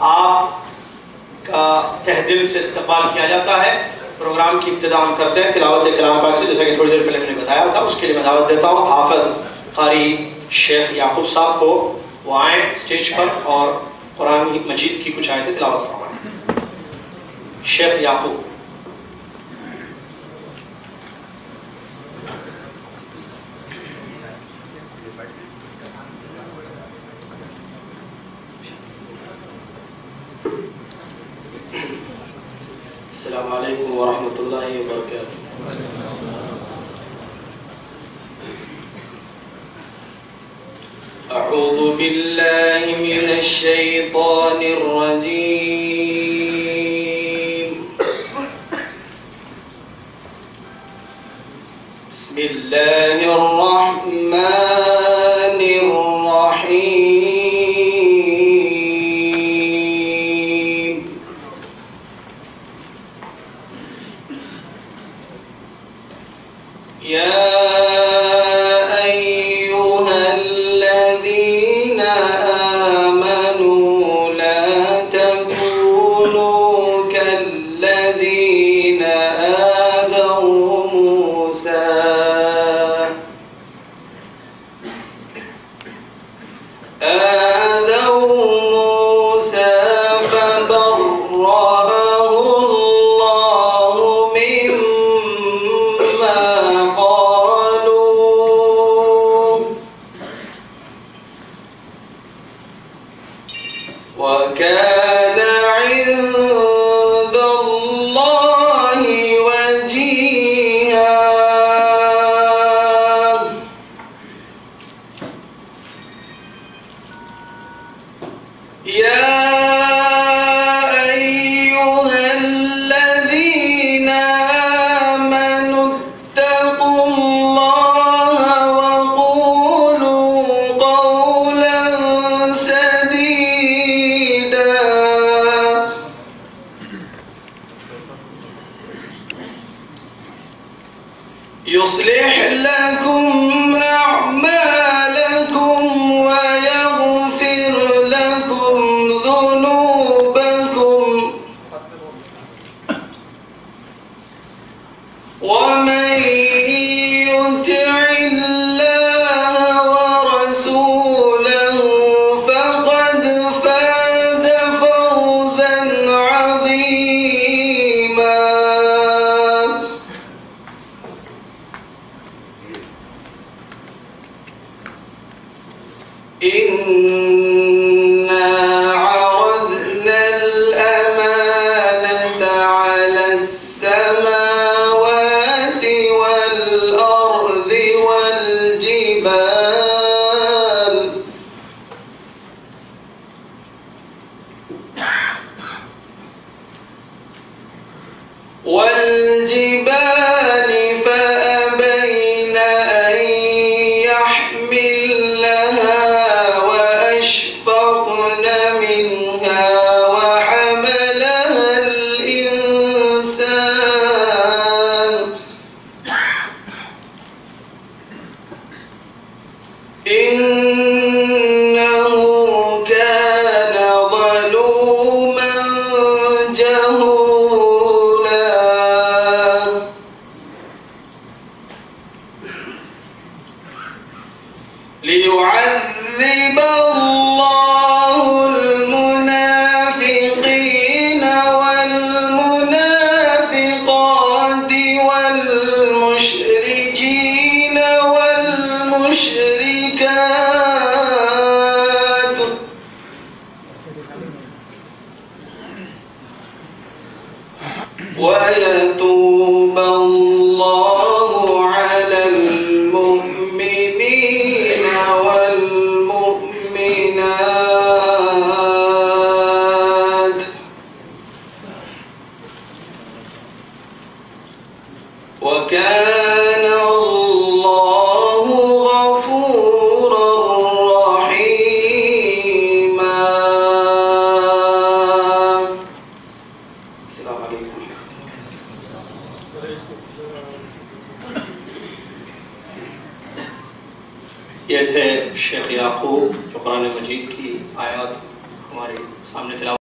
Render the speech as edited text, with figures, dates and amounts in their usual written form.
आपका तहे दिल से इस्तकबाल किया जाता है। प्रोग्राम की इब्तिदा हम करते हैं तिलावत कलाम पाक से, जैसा कि थोड़ी देर पहले मैंने बताया था। उसके लिए मैं दावत देता हूँ हाफिज कारी शेख याकूब साहब को, वो आए स्टेज पर और कुरान मजीद की कुछ आयतें तिलावत फरमाएं। शेख याकूब। अस्सलामु अलैकुम व रहमतुल्लाहि व बरकातुहू। अऊज़ु बिल्लाहि मिनश शैतानिर रजीम। बिस्मिल्लाहिर रहमानिर रहीम। या وكان عند الله وجيها। يا أيها الذين آمنوا اتقوا الله وقولوا قولا سديدا يصلح لكم أعمالكم ويغفر لكم ذنوبكم، ومن يطع الله ورسوله فقد فاز فوزا عظيما. إنا عرضنا الأمانة على السماوات والأرض والجبال فأبين أن يحملنها وأشفقن منها وحملها الإنسان إنه كان ظلوما جهولا. ليعذب الله المنافقين والمنافقات والمشركين والمشركات ويتوب الله على المؤمنين والمؤمنات وكان الله غفورا رحيما. السلام عليكم. ये थे शेख याकूब जो कुरान मजीद की आयत हमारे सामने तिलावत